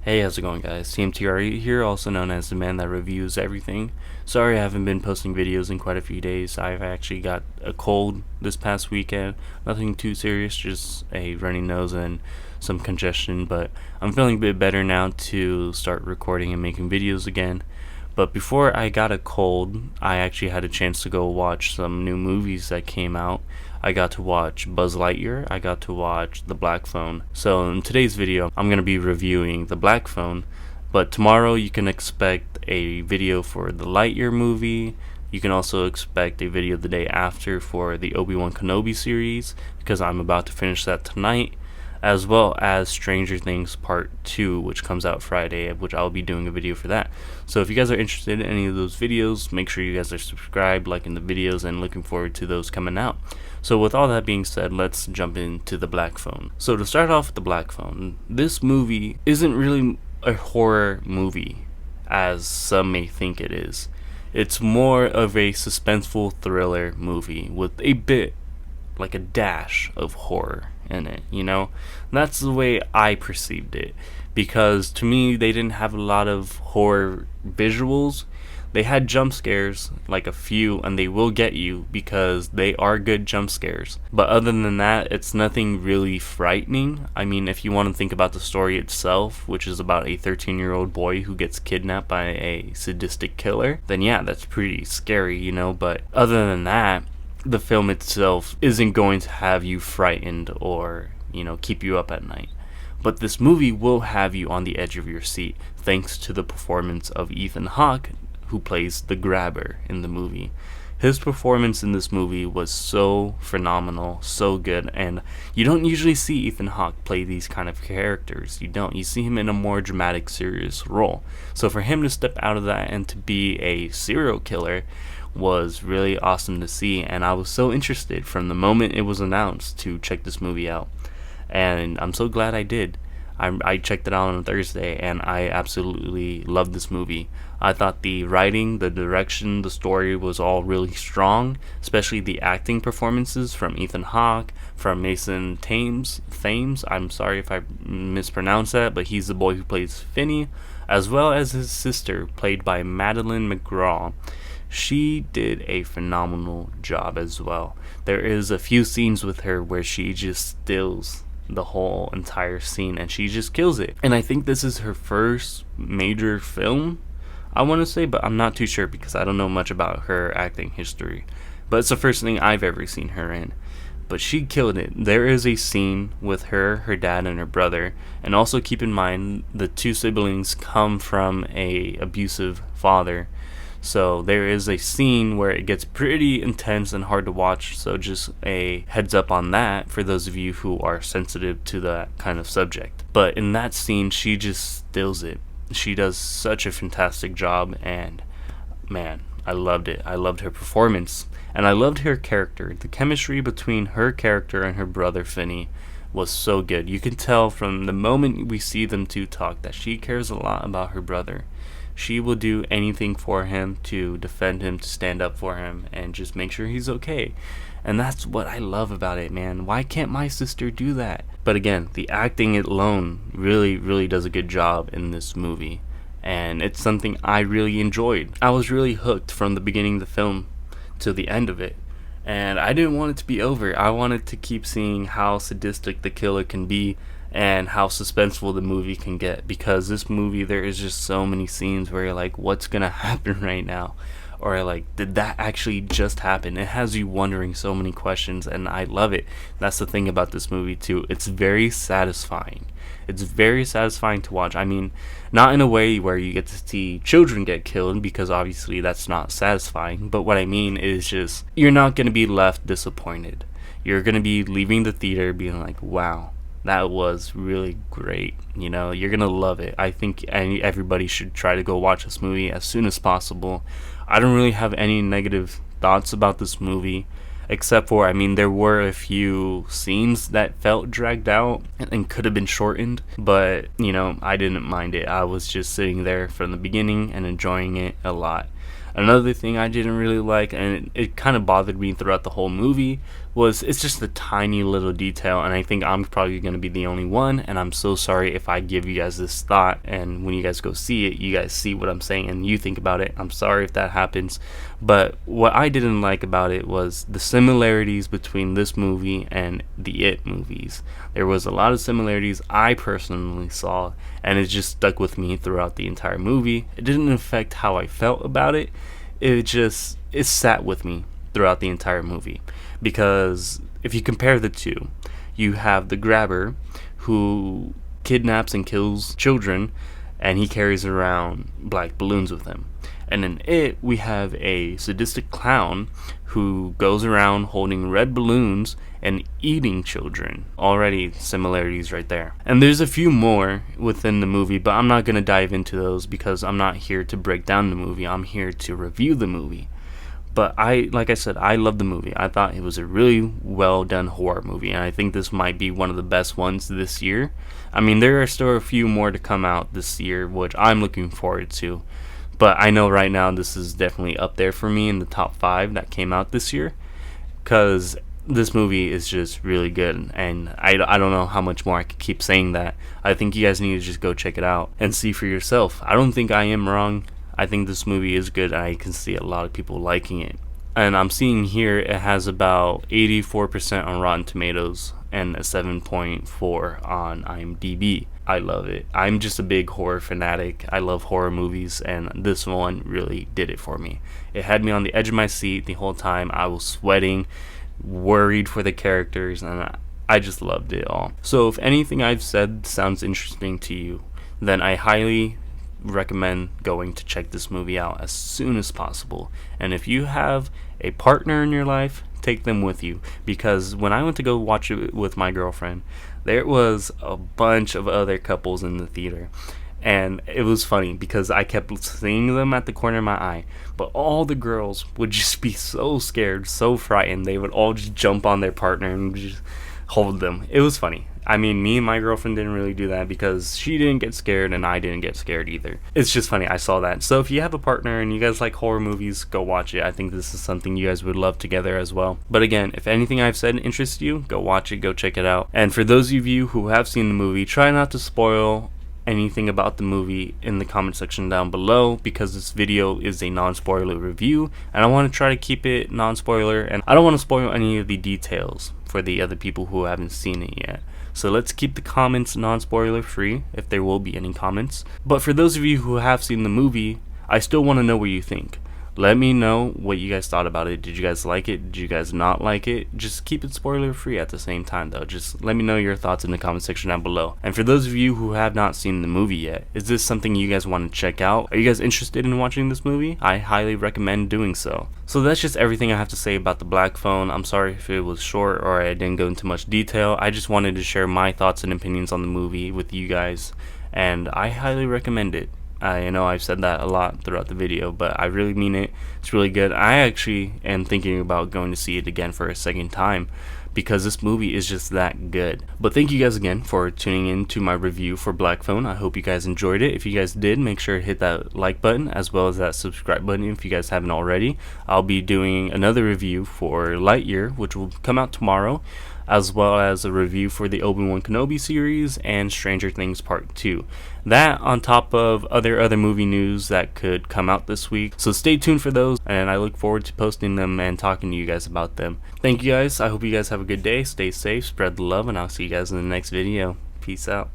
Hey, how's it going, guys? TMTRE here, also known as the man that reviews everything. Sorry I haven't been posting videos in quite a few days. I've actually got a cold this past weekend. Nothing too serious, just a runny nose and some congestion, but I'm feeling a bit better now to start recording and making videos again. But before I got a cold, I actually had a chance to go watch some new movies that came out. I got to watch Buzz Lightyear, I got to watch The Black Phone. So in today's video, I'm going to be reviewing The Black Phone, but tomorrow you can expect a video for the Lightyear movie. You can also expect a video the day after for the Obi-Wan Kenobi series, because I'm about to finish that tonight, as well as Stranger Things Part 2, which comes out Friday, which I'll be doing a video for that. So if you guys are interested in any of those videos, make sure you guys are subscribed, liking the videos, and looking forward to those coming out. So with all that being said, let's jump into The Black Phone. So to start off with The Black Phone, this movie isn't really a horror movie, as some may think it is. It's more of a suspenseful thriller movie with a bit, like a dash of horror in it, you know? And that's the way I perceived it, because to me they didn't have a lot of horror visuals. They had jump scares, like a few, and they will get you because they are good jump scares. But other than that, it's nothing really frightening. I mean, if you want to think about the story itself, which is about a 13-year-old boy who gets kidnapped by a sadistic killer, then yeah, that's pretty scary, you know? But other than that, the film itself isn't going to have you frightened or, keep you up at night. But this movie will have you on the edge of your seat thanks to the performance of Ethan Hawke, who plays the grabber in the movie. His performance in this movie was so phenomenal, so good, and you don't usually see Ethan Hawke play these kind of characters. You don't. You see him in a more dramatic, serious role. So for him to step out of that and to be a serial killer was really awesome to see, and I was so interested from the moment it was announced to check this movie out, and I'm so glad I did. I checked it out on Thursday, and I absolutely loved this movie. I thought the writing, the direction, the story was all really strong, especially the acting performances from Ethan Hawke, from Mason Thames. I'm sorry if I mispronounced that, but he's the boy who plays Finney, as well as his sister, played by Madeline McGraw. She did a phenomenal job as well. There is a few scenes with her where she just stills the whole entire scene and she just kills it. And I think this is her first major film, I want to say, but I'm not too sure because I don't know much about her acting history. But it's the first thing I've ever seen her in. But she killed it. There is a scene with her dad, and her brother. And also keep in mind, the two siblings come from a abusive father. So there is a scene where it gets pretty intense and hard to watch, so just a heads up on that for those of you who are sensitive to that kind of subject. But in that scene, she just stills it. She does such a fantastic job, and man, I loved it. I loved her performance, and I loved her character. The chemistry between her character and her brother Finney was so good. You can tell from the moment we see them two talk that she cares a lot about her brother. She will do anything for him, to defend him, to stand up for him, and just make sure he's okay. And that's what I love about it, man. Why can't my sister do that? But again, the acting alone really, really does a good job in this movie. And it's something I really enjoyed. I was really hooked from the beginning of the film to the end of it. And I didn't want it to be over. I wanted to keep seeing how sadistic the killer can be and how suspenseful the movie can get, because this movie, there is just so many scenes where you're like, what's gonna happen right now, or like, did that actually just happen? It has you wondering so many questions, and I love it. That's the thing about this movie too. It's very satisfying. It's very satisfying to watch. I mean, not in a way where you get to see children get killed, because obviously that's not satisfying, but what I mean is just, you're not gonna be left disappointed. You're gonna be leaving the theater being like, wow, that was really great. You're gonna love it. I think everybody should try to go watch this movie as soon as possible. I don't really have any negative thoughts about this movie, except for, there were a few scenes that felt dragged out and could have been shortened, but I didn't mind it. I was just sitting there from the beginning and enjoying it a lot. Another thing I didn't really like, and it kind of bothered me throughout the whole movie, was it's just a tiny little detail, and I think I'm probably going to be the only one, and I'm so sorry if I give you guys this thought, and when you guys go see it, you guys see what I'm saying, and you think about it. I'm sorry if that happens, but what I didn't like about it was the similarities between this movie and the It movies. There was a lot of similarities I personally saw, and it just stuck with me throughout the entire movie. It didn't affect how I felt about it. It sat with me throughout the entire movie, because if you compare the two, you have the grabber who kidnaps and kills children, and he carries around black balloons with him. And in It, we have a sadistic clown who goes around holding red balloons and eating children. Already similarities right there. And there's a few more within the movie, but I'm not going to dive into those because I'm not here to break down the movie. I'm here to review the movie. But like I said, I love the movie. I thought it was a really well done horror movie, and I think this might be one of the best ones this year. I mean, there are still a few more to come out this year, which I'm looking forward to. But I know right now this is definitely up there for me in the top 5 that came out this year, because this movie is just really good, and I don't know how much more I could keep saying that. I think you guys need to just go check it out and see for yourself. I don't think I am wrong. I think this movie is good, and I can see a lot of people liking it. And I'm seeing here it has about 84% on Rotten Tomatoes and a 7.4 on IMDb. I love it. I'm just a big horror fanatic. I love horror movies, and this one really did it for me. It had me on the edge of my seat the whole time. I was sweating, worried for the characters, and I just loved it all. So if anything I've said sounds interesting to you, then I highly recommend going to check this movie out as soon as possible. And if you have a partner in your life, take them with you, because when I went to go watch it with my girlfriend, there was a bunch of other couples in the theater, and it was funny because I kept seeing them at the corner of my eye, but all the girls would just be so scared, so frightened. They would all just jump on their partner and just hold them. It was funny. I mean, me and my girlfriend didn't really do that because she didn't get scared and I didn't get scared either. It's just funny, I saw that. So if you have a partner and you guys like horror movies, go watch it. I think this is something you guys would love together as well. But again, if anything I've said interests you, go watch it, go check it out. And for those of you who have seen the movie, try not to spoil anything about the movie in the comment section down below, because this video is a non-spoiler review and I want to try to keep it non-spoiler, and I don't want to spoil any of the details for the other people who haven't seen it yet. So let's keep the comments non-spoiler free, if there will be any comments. But for those of you who have seen the movie, I still want to know what you think. Let me know what you guys thought about it. Did you guys like it? Did you guys not like it? Just keep it spoiler free at the same time though. Just let me know your thoughts in the comment section down below. And for those of you who have not seen the movie yet, is this something you guys want to check out? Are you guys interested in watching this movie? I highly recommend doing so. So that's just everything I have to say about The Black Phone. I'm sorry if it was short or I didn't go into much detail. I just wanted to share my thoughts and opinions on the movie with you guys, and I highly recommend it. I know I've said that a lot throughout the video, but I really mean it. It's really good. I actually am thinking about going to see it again for a second time, because this movie is just that good. But thank you guys again for tuning in to my review for Black Phone. I hope you guys enjoyed it. If you guys did, make sure to hit that like button as well as that subscribe button if you guys haven't already. I'll be doing another review for Lightyear, which will come out tomorrow, as well as a review for the Obi-Wan Kenobi series and Stranger Things Part 2. That on top of other movie news that could come out this week. So stay tuned for those, and I look forward to posting them and talking to you guys about them. Thank you guys. I hope you guys have a good day. Stay safe, spread the love, and I'll see you guys in the next video. Peace out.